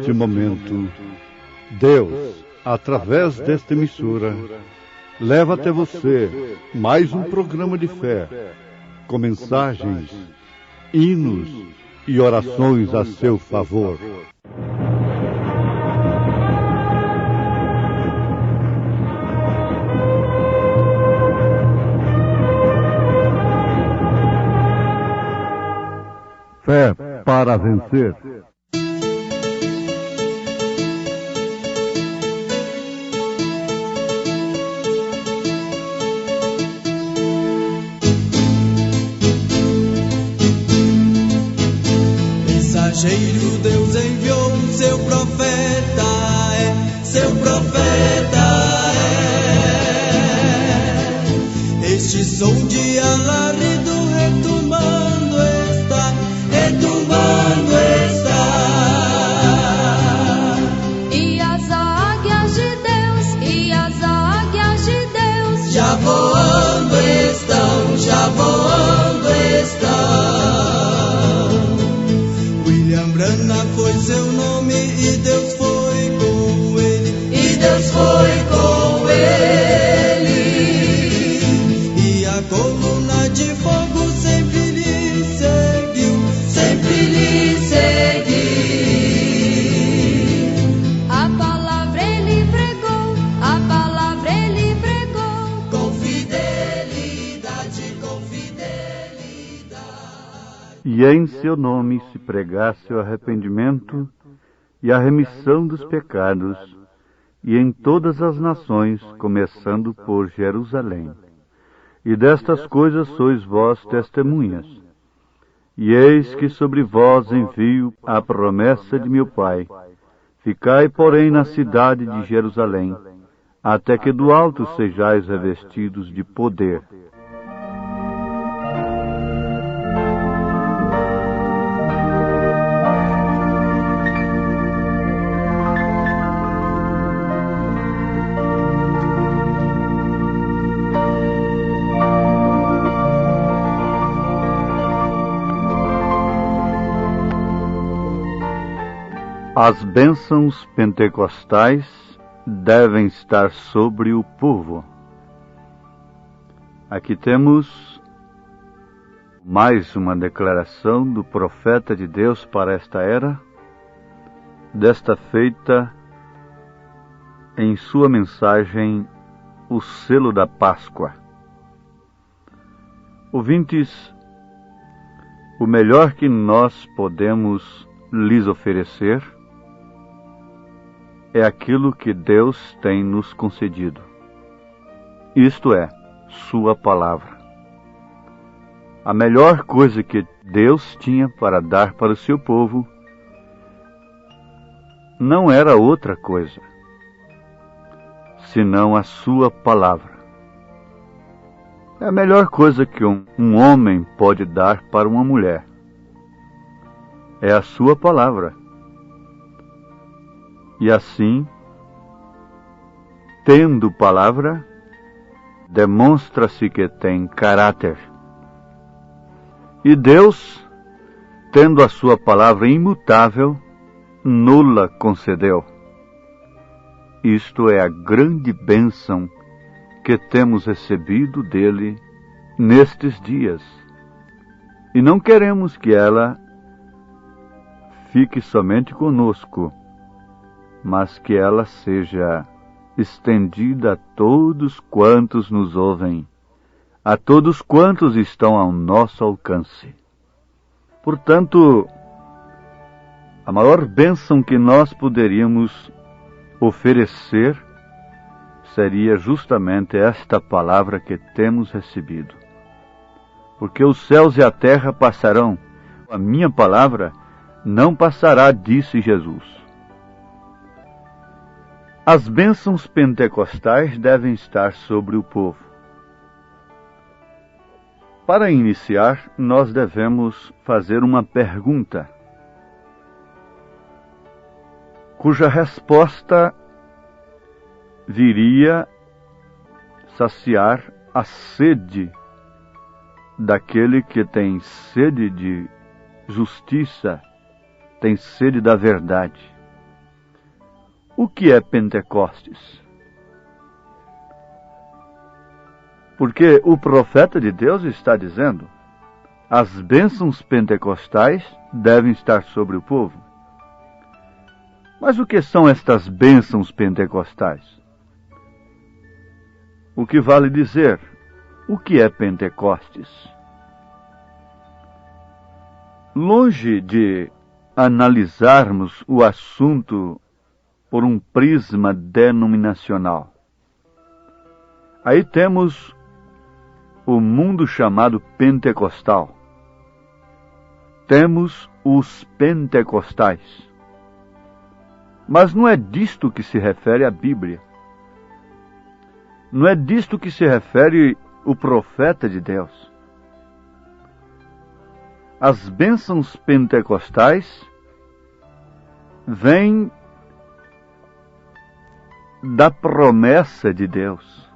neste momento, Deus, através desta emissora, leva até você mais um programa de fé, com mensagens, hinos e orações a seu favor. Fé para vencer. Mensageiro Deus enviou seu profeta, seu profeta Este som de alarido retumbando está. E as águias de Deus, já voando estão. William Branham foi seu nome e Deus foi com ele. E a coluna de fogo sempre lhe seguiu. A palavra ele pregou, Com fidelidade. E em seu nome se pregasse o arrependimento e a remissão dos pecados, e em todas as nações, começando por Jerusalém. E destas coisas sois vós testemunhas. E eis que sobre vós envio a promessa de meu Pai. Ficai, porém, na cidade de Jerusalém, até que do alto sejais revestidos de poder. As bênçãos pentecostais devem estar sobre o povo. Aqui temos mais uma declaração do profeta de Deus para esta era, desta feita em sua mensagem, o selo da Páscoa. Ouvintes, o melhor que nós podemos lhes oferecer é aquilo que Deus tem nos concedido. Isto é, sua palavra. A melhor coisa que Deus tinha para dar para o seu povo não era outra coisa, senão a sua palavra. É a melhor coisa que um homem pode dar para uma mulher. É a sua palavra. E assim, tendo palavra, demonstra-se que tem caráter. E Deus, tendo a sua palavra imutável, nula concedeu. Isto é a grande bênção que temos recebido dele nestes dias. E não queremos que ela fique somente conosco, mas que ela seja estendida a todos quantos nos ouvem, a todos quantos estão ao nosso alcance. Portanto, a maior bênção que nós poderíamos oferecer seria justamente esta palavra que temos recebido. Porque os céus e a terra passarão, a minha palavra não passará, disse Jesus. As bênçãos pentecostais devem estar sobre o povo. Para iniciar, nós devemos fazer uma pergunta, cuja resposta viria saciar a sede daquele que tem sede de justiça, tem sede da verdade. O que é Pentecostes? Porque o profeta de Deus está dizendo: as bênçãos pentecostais devem estar sobre o povo. Mas o que são estas bênçãos pentecostais? O que vale dizer, o que é Pentecostes? Longe de analisarmos o assunto por um prisma denominacional, aí temos o mundo chamado pentecostal. Temos os pentecostais. Mas não é disto que se refere a Bíblia. Não é disto que se refere o profeta de Deus. As bênçãos pentecostais vêm da promessa de Deus.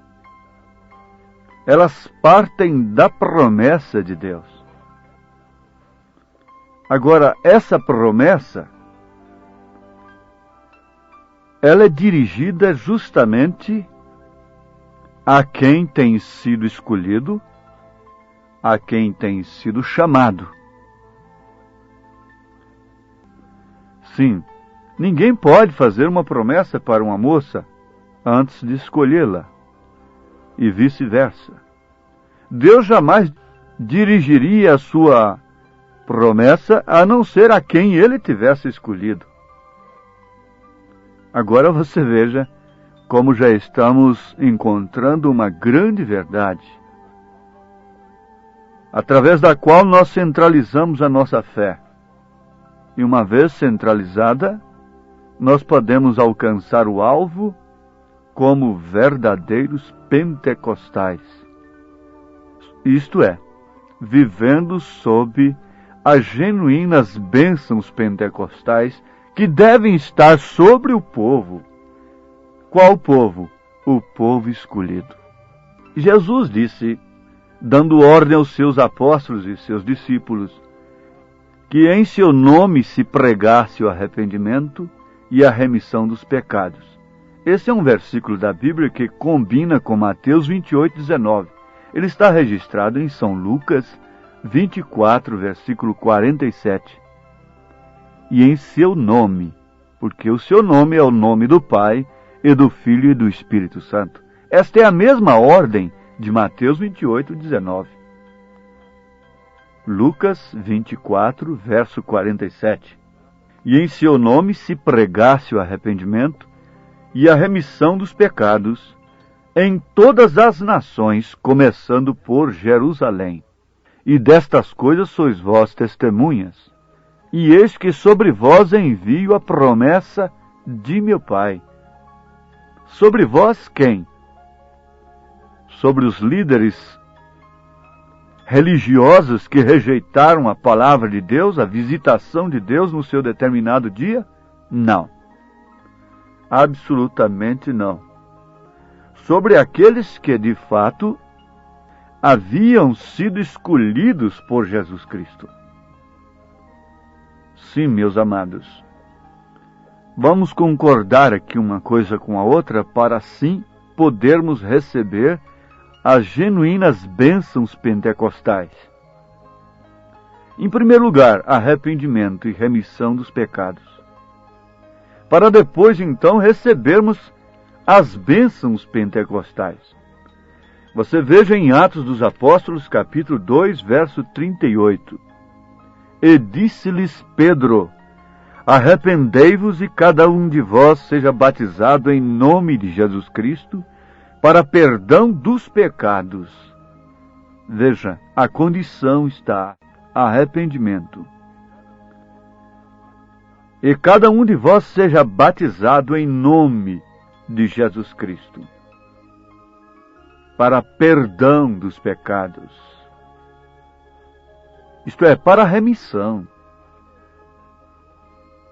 Elas partem da promessa de Deus. Agora, essa promessa, ela é dirigida justamente a quem tem sido escolhido, a quem tem sido chamado. Sim, ninguém pode fazer uma promessa para uma moça antes de escolhê-la, e vice-versa. Deus jamais dirigiria a sua promessa a não ser a quem ele tivesse escolhido. Agora você veja como já estamos encontrando uma grande verdade, através da qual nós centralizamos a nossa fé. E uma vez centralizada, nós podemos alcançar o alvo como verdadeiros pentecostais. Isto é, vivendo sob as genuínas bênçãos pentecostais que devem estar sobre o povo. Qual povo? O povo escolhido. Jesus disse, dando ordem aos seus apóstolos e seus discípulos, que em seu nome se pregasse o arrependimento e a remissão dos pecados. Esse é um versículo da Bíblia que combina com Mateus 28:19. Ele está registrado em São Lucas 24, versículo 47. E em seu nome, porque o seu nome é o nome do Pai, e do Filho e do Espírito Santo. Esta é a mesma ordem de Mateus 28:19. Lucas 24, verso 47. E em seu nome se pregasse o arrependimento e a remissão dos pecados em todas as nações, começando por Jerusalém. E destas coisas sois vós testemunhas. E eis que sobre vós envio a promessa de meu Pai. Sobre vós quem? Sobre os líderes religiosos que rejeitaram a palavra de Deus, a visitação de Deus no seu determinado dia? Não. Absolutamente não. Sobre aqueles que, de fato, haviam sido escolhidos por Jesus Cristo. Sim, meus amados. Vamos concordar aqui uma coisa com a outra para assim podermos receber as genuínas bênçãos pentecostais. Em primeiro lugar, arrependimento e remissão dos pecados. Para depois, então, recebermos as bênçãos pentecostais. Você veja em Atos dos Apóstolos, capítulo 2, verso 38. E disse-lhes Pedro: arrependei-vos e cada um de vós seja batizado em nome de Jesus Cristo, para perdão dos pecados. Veja, a condição está arrependimento. E cada um de vós seja batizado em nome de Jesus Cristo, para perdão dos pecados. Isto é, para remissão.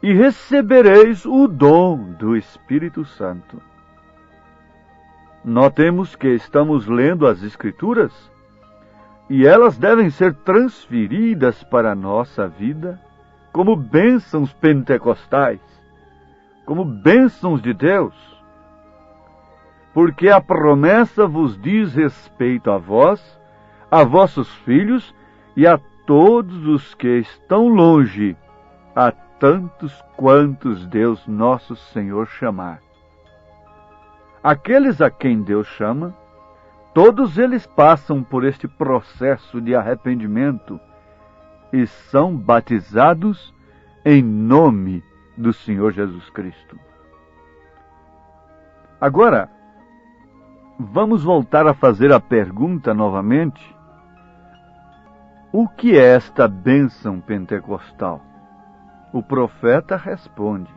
E recebereis o dom do Espírito Santo. Notemos que estamos lendo as Escrituras e elas devem ser transferidas para a nossa vida como bênçãos pentecostais, como bênçãos de Deus, porque a promessa vos diz respeito a vós, a vossos filhos e a todos os que estão longe, a tantos quantos Deus nosso Senhor chamar. Aqueles a quem Deus chama, todos eles passam por este processo de arrependimento e são batizados em nome do Senhor Jesus Cristo. Agora, vamos voltar a fazer a pergunta novamente. O que é esta bênção pentecostal? O profeta responde: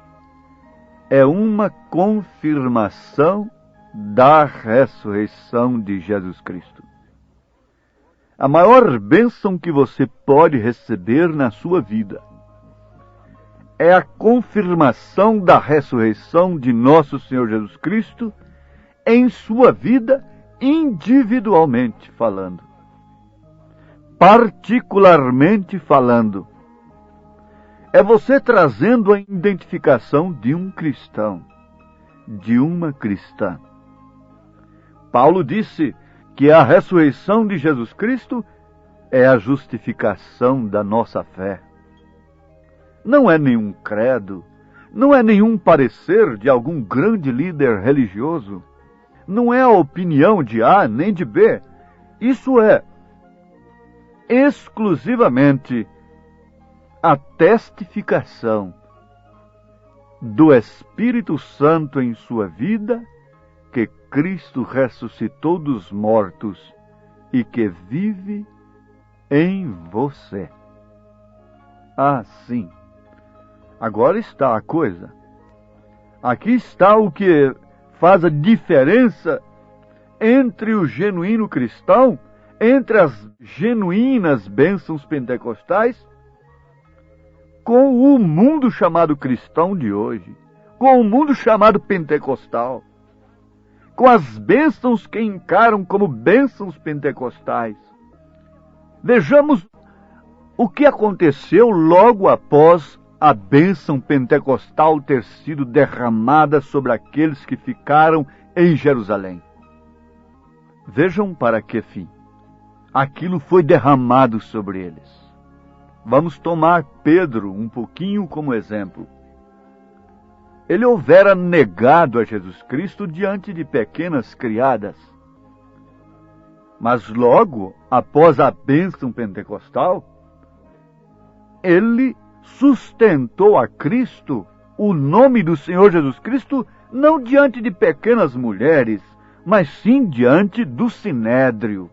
é uma confirmação da ressurreição de Jesus Cristo. A maior bênção que você pode receber na sua vida é a confirmação da ressurreição de nosso Senhor Jesus Cristo em sua vida, individualmente falando. Particularmente falando. É você trazendo a identificação de um cristão, de uma cristã. Paulo disse que a ressurreição de Jesus Cristo é a justificação da nossa fé. Não é nenhum credo, não é nenhum parecer de algum grande líder religioso, não é a opinião de A nem de B. Isso é exclusivamente a testificação do Espírito Santo em sua vida, que Cristo ressuscitou dos mortos e que vive em você. Ah, sim. Agora está a coisa. Aqui está o que faz a diferença entre o genuíno cristão, entre as genuínas bênçãos pentecostais, com o mundo chamado cristão de hoje, com o mundo chamado pentecostal, com as bênçãos que encaram como bênçãos pentecostais. Vejamos o que aconteceu logo após a bênção pentecostal ter sido derramada sobre aqueles que ficaram em Jerusalém. Vejam para que fim aquilo foi derramado sobre eles. Vamos tomar Pedro um pouquinho como exemplo. Ele houvera negado a Jesus Cristo diante de pequenas criadas. Mas logo após a bênção pentecostal, ele sustentou a Cristo, o nome do Senhor Jesus Cristo, não diante de pequenas mulheres, mas sim diante do sinédrio,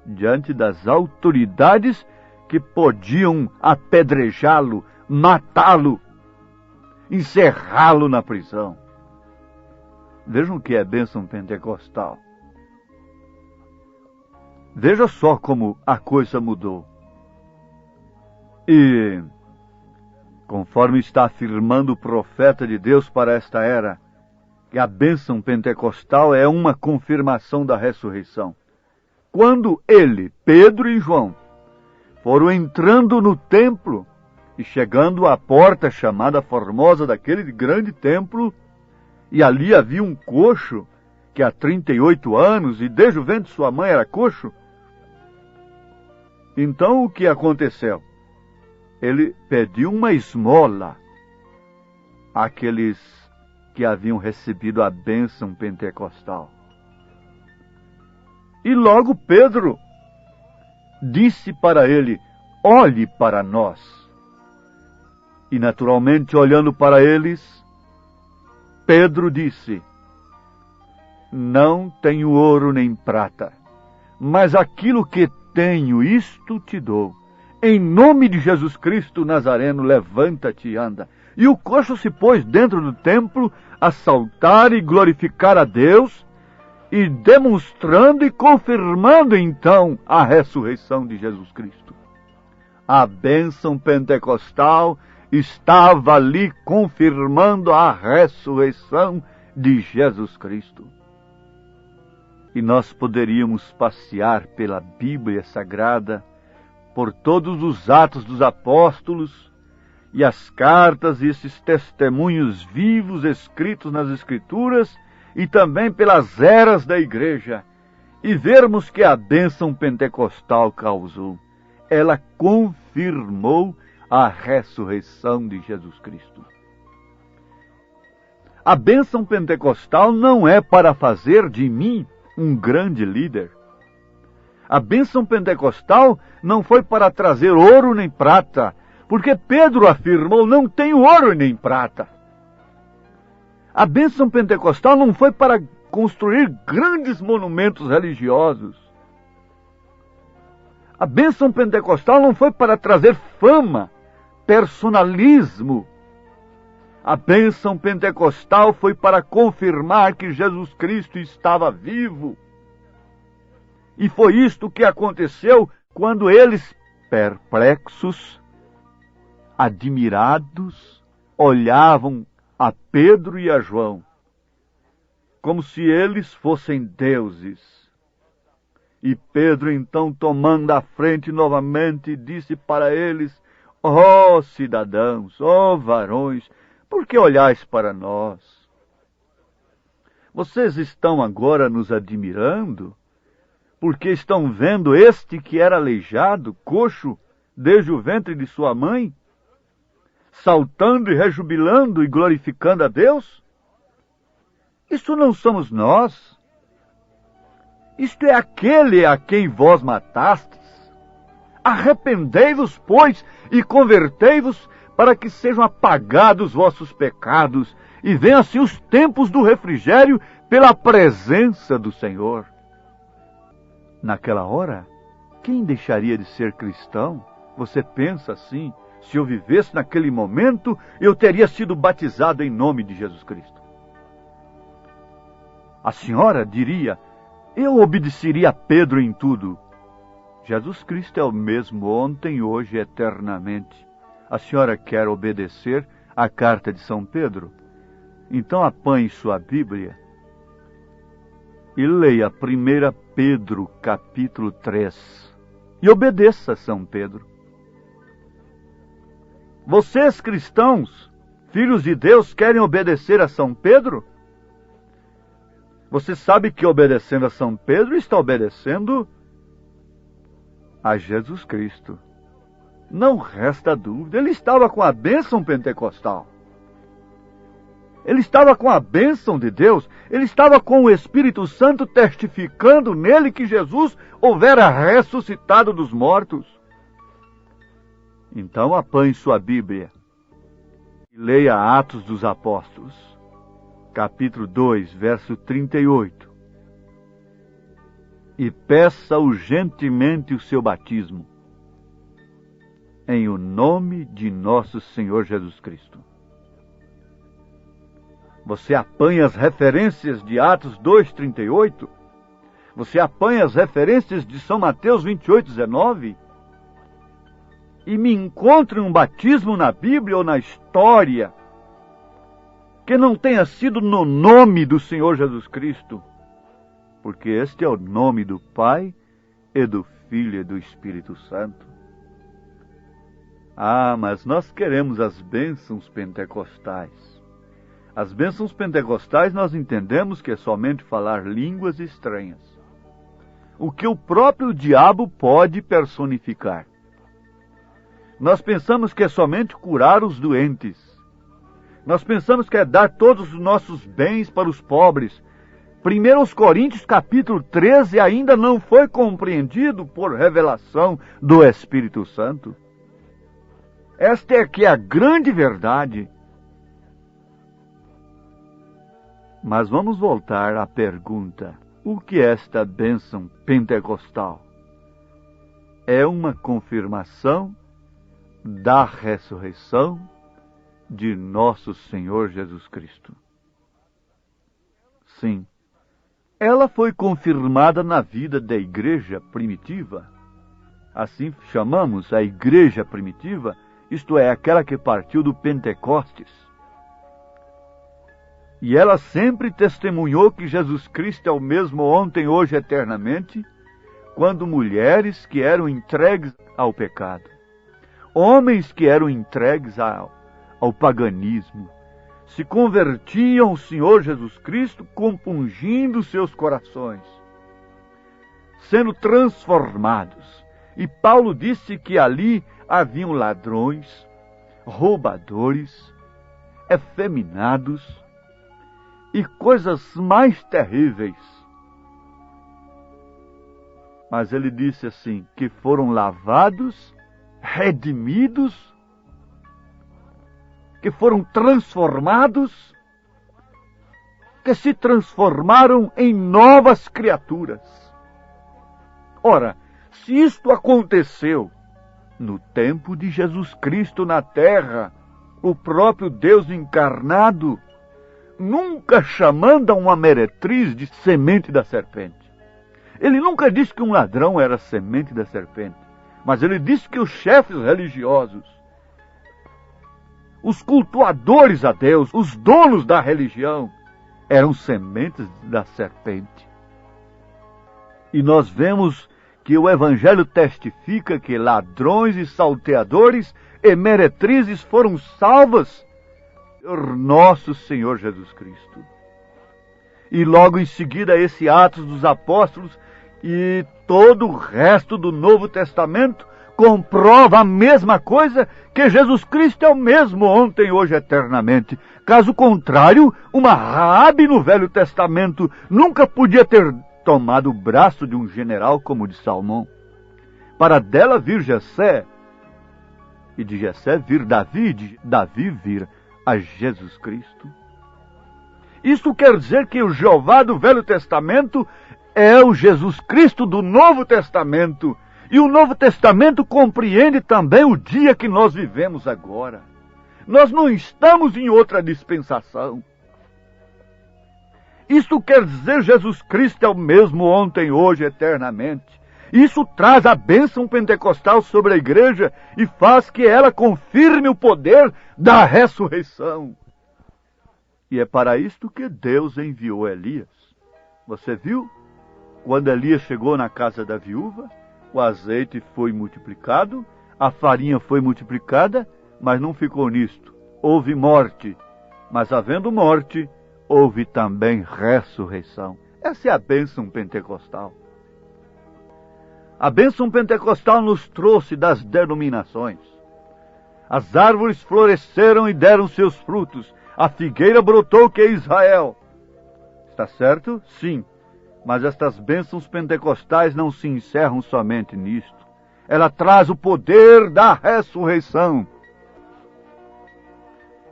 diante das autoridades que podiam apedrejá-lo, matá-lo, encerrá-lo na prisão. Vejam o que é bênção pentecostal. Veja só como a coisa mudou. E, conforme está afirmando o profeta de Deus para esta era, que a bênção pentecostal é uma confirmação da ressurreição. Quando ele, Pedro e João, foram entrando no templo e chegando à porta chamada Formosa daquele grande templo, e ali havia um coxo que há 38 anos, e desde o ventre de sua mãe era coxo. Então o que aconteceu? Ele pediu uma esmola àqueles que haviam recebido a bênção pentecostal. E logo Pedro disse para ele: olhe para nós. E naturalmente, olhando para eles, Pedro disse: não tenho ouro nem prata, mas aquilo que tenho, isto te dou. Em nome de Jesus Cristo Nazareno, levanta-te e anda. E o coxo se pôs dentro do templo a saltar e glorificar a Deus, e demonstrando e confirmando então a ressurreição de Jesus Cristo. A bênção pentecostal estava ali confirmando a ressurreição de Jesus Cristo. E nós poderíamos passear pela Bíblia Sagrada, por todos os Atos dos Apóstolos, e as cartas e esses testemunhos vivos escritos nas Escrituras e também pelas eras da igreja, e vermos que a bênção pentecostal causou. Ela confirmou a ressurreição de Jesus Cristo. A bênção pentecostal não é para fazer de mim um grande líder. A bênção pentecostal não foi para trazer ouro nem prata, porque Pedro afirmou: não tenho ouro nem prata. A bênção pentecostal não foi para construir grandes monumentos religiosos. A bênção pentecostal não foi para trazer fama, personalismo. A bênção pentecostal foi para confirmar que Jesus Cristo estava vivo. E foi isto que aconteceu quando eles, perplexos, admirados, olhavam a Pedro e a João, como se eles fossem deuses. E Pedro, então, tomando a frente novamente, disse para eles: ó cidadãos, ó varões, por que olhais para nós? Vocês estão agora nos admirando, porque estão vendo este que era aleijado, coxo, desde o ventre de sua mãe, saltando e rejubilando e glorificando a Deus? Isso não somos nós. Isto é aquele a quem vós matastes. Arrependei-vos, pois, e convertei-vos, para que sejam apagados vossos pecados, e venham assim os tempos do refrigério pela presença do Senhor. Naquela hora, quem deixaria de ser cristão? Você pensa assim: se eu vivesse naquele momento, eu teria sido batizado em nome de Jesus Cristo. A senhora diria: eu obedeceria a Pedro em tudo. Jesus Cristo é o mesmo ontem, hoje e eternamente. A senhora quer obedecer à carta de São Pedro? Então apanhe sua Bíblia e leia 1 Pedro, capítulo 3. E obedeça a São Pedro. Vocês, cristãos, filhos de Deus, querem obedecer a São Pedro? Você sabe que obedecendo a São Pedro está obedecendo a Jesus Cristo. Não resta dúvida, ele estava com a bênção pentecostal. Ele estava com a bênção de Deus, ele estava com o Espírito Santo testificando nele que Jesus houvera ressuscitado dos mortos. Então apanhe sua Bíblia e leia Atos dos Apóstolos, capítulo 2, verso 38. E peça urgentemente o seu batismo, em o nome de nosso Senhor Jesus Cristo. Você apanha as referências de Atos 2:38? Você apanha as referências de São Mateus 28:19? E me encontre um batismo na Bíblia ou na história que não tenha sido no nome do Senhor Jesus Cristo, porque este é o nome do Pai e do Filho e do Espírito Santo. Ah, mas nós queremos as bênçãos pentecostais. As bênçãos pentecostais nós entendemos que é somente falar línguas estranhas, o que o próprio diabo pode personificar. Nós pensamos que é somente curar os doentes. Nós pensamos que é dar todos os nossos bens para os pobres. 1 Coríntios capítulo 13 ainda não foi compreendido por revelação do Espírito Santo. Esta é que é a grande verdade. Mas vamos voltar à pergunta: o que é esta bênção pentecostal? É uma confirmação da ressurreição de nosso Senhor Jesus Cristo. Sim, ela foi confirmada na vida da igreja primitiva. Assim chamamos a igreja primitiva, isto é, aquela que partiu do Pentecostes. E ela sempre testemunhou que Jesus Cristo é o mesmo ontem, hoje e eternamente, quando mulheres que eram entregues ao pecado, homens que eram entregues ao paganismo, se convertiam ao Senhor Jesus Cristo, compungindo seus corações, sendo transformados. E Paulo disse que ali haviam ladrões, roubadores, efeminados e coisas mais terríveis. Mas ele disse assim, que foram lavados, redimidos, que foram transformados, que se transformaram em novas criaturas. Ora, se isto aconteceu no tempo de Jesus Cristo na terra, o próprio Deus encarnado, nunca chamando a uma meretriz de semente da serpente. Ele nunca disse que um ladrão era semente da serpente, mas ele disse que os chefes religiosos, os cultuadores a Deus, os donos da religião, eram sementes da serpente. E nós vemos que o Evangelho testifica que ladrões e salteadores e meretrizes foram salvas por nosso Senhor Jesus Cristo. E logo em seguida esse Atos dos Apóstolos e todo o resto do Novo Testamento comprova a mesma coisa, que Jesus Cristo é o mesmo ontem, hoje, eternamente. Caso contrário, uma Raabe no Velho Testamento nunca podia ter tomado o braço de um general como o de Salmão, para dela vir Jessé, e de Jessé vir Davi, de Davi vir a Jesus Cristo. Isso quer dizer que o Jeová do Velho Testamento é o Jesus Cristo do Novo Testamento, e o Novo Testamento compreende também o dia que nós vivemos agora. Nós não estamos em outra dispensação. Isto quer dizer Jesus Cristo é o mesmo ontem, hoje, eternamente. Isso traz a bênção pentecostal sobre a igreja e faz que ela confirme o poder da ressurreição. E é para isto que Deus enviou Elias. Você viu? Quando Elias chegou na casa da viúva, o azeite foi multiplicado, a farinha foi multiplicada, mas não ficou nisto. Houve morte, mas havendo morte, houve também ressurreição. Essa é a bênção pentecostal. A bênção pentecostal nos trouxe das denominações. As árvores floresceram e deram seus frutos. A figueira brotou, que é Israel. Está certo? Sim. Mas estas bênçãos pentecostais não se encerram somente nisto. Ela traz o poder da ressurreição.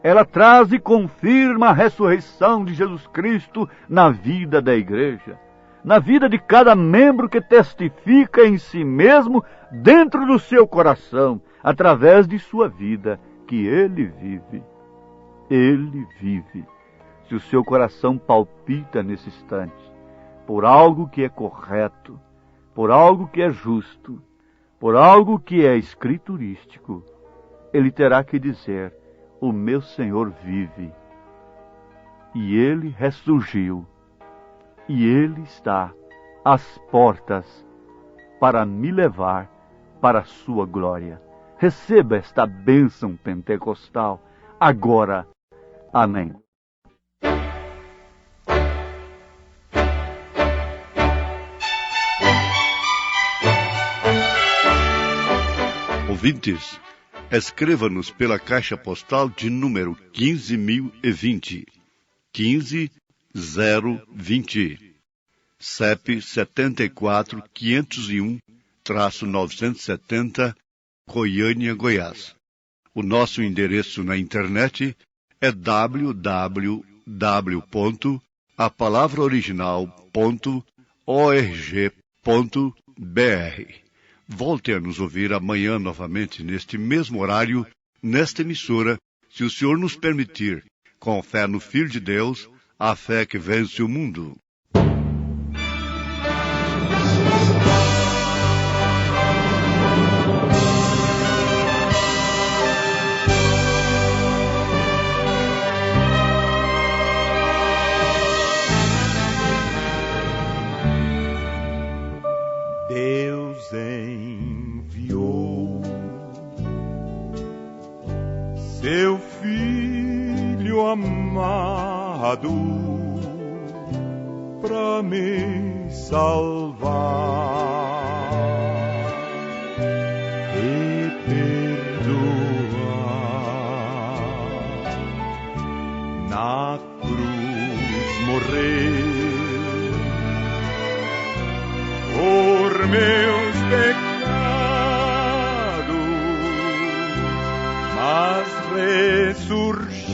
Ela traz e confirma a ressurreição de Jesus Cristo na vida da igreja, na vida de cada membro que testifica em si mesmo, dentro do seu coração, através de sua vida, que ele vive. Ele vive. Se o seu coração palpita nesse instante, por algo que é correto, por algo que é justo, por algo que é escriturístico, ele terá que dizer: o meu Senhor vive, e ele ressurgiu, e ele está às portas para me levar para a sua glória. Receba esta bênção pentecostal agora. Amém. Ouvintes, escreva-nos pela caixa postal de número 15.020, 15020, CEP 74.501-970, Goiânia, Goiás. O nosso endereço na internet é www.apalavraoriginal.org.br. Volte a nos ouvir amanhã novamente, neste mesmo horário, nesta emissora, se o Senhor nos permitir, com fé no Filho de Deus, a fé que vence o mundo. Deus enviou amado pra me salvar e perdoar. Na cruz morreu por meus pecados, mas ressurgiu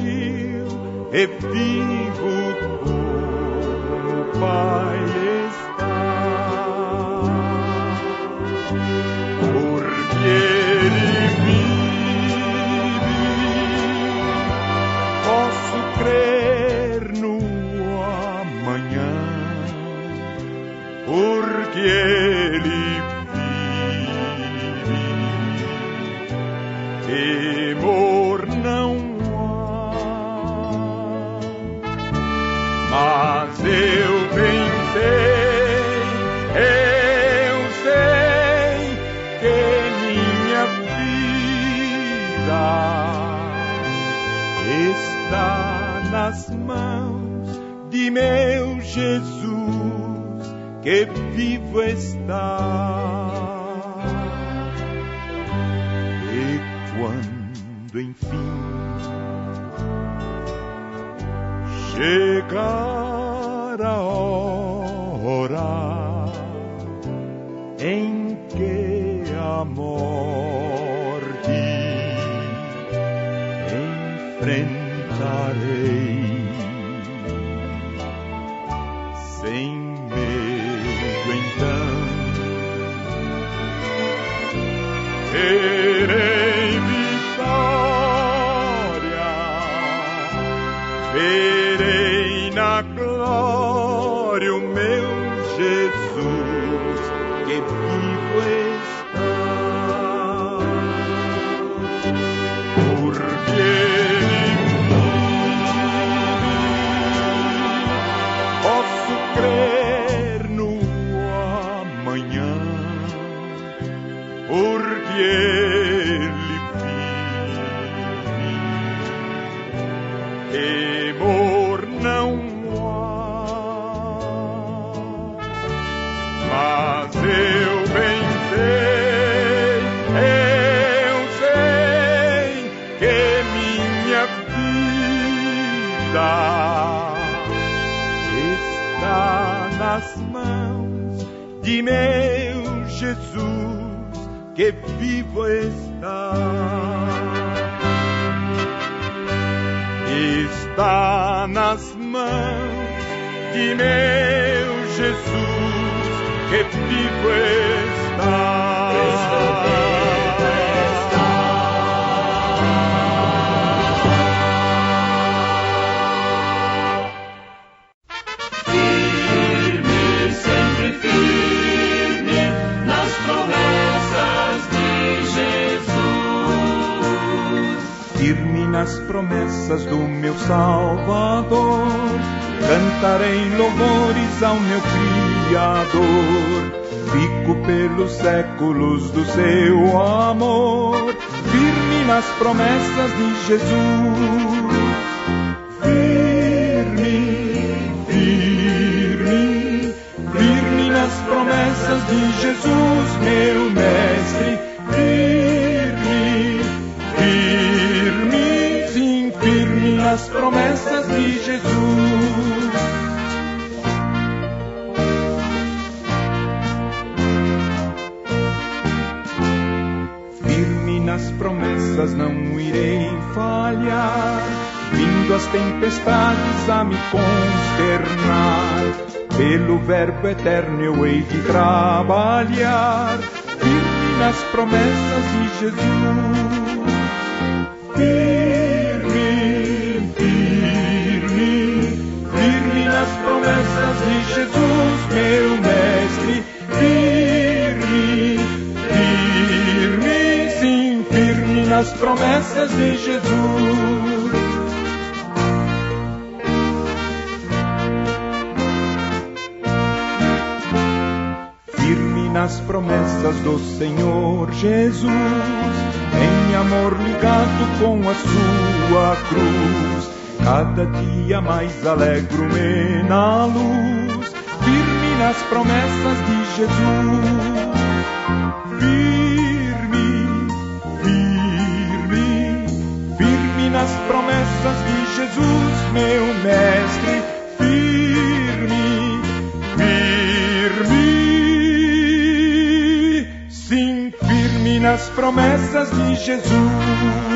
e vivo como o Pai está. Porque Ele vive, posso crer no amanhã. Porque Ele vive, temor não há. Mas eu bem sei que minha vida está nas mãos de meu Jesus, que vivo está. E quando enfim chegar a hora em que a morte enfrentarei, sem medo então terei vitória, verei na glória o meu Jesus, que vivo está. Porque posso crer no amanhã, porque Ele vive, temor não há. Mas eu bem sei que minha vida está nas mãos de meu Jesus, que vivo está. Está nas mãos de meu Jesus, que vivo está. Firme nas promessas do meu Salvador, cantarei louvores ao meu Criador. Fico pelos séculos do seu amor, firme nas promessas de Jesus. Firme nas promessas de Jesus, meu Mestre. Firme nas promessas de Jesus. Firme nas promessas, não irei falhar, vindo as tempestades a me consternar. Pelo Verbo eterno eu hei de trabalhar, firme nas promessas de Jesus. Firme nas promessas de Jesus, meu Mestre. Firme nas promessas de Jesus. Firme nas promessas do Senhor Jesus, em amor ligado com a sua cruz. cada dia mais alegro-me na luz, firme nas promessas de Jesus. Firme nas promessas de Jesus, meu mestre. Sim, firme nas promessas de Jesus.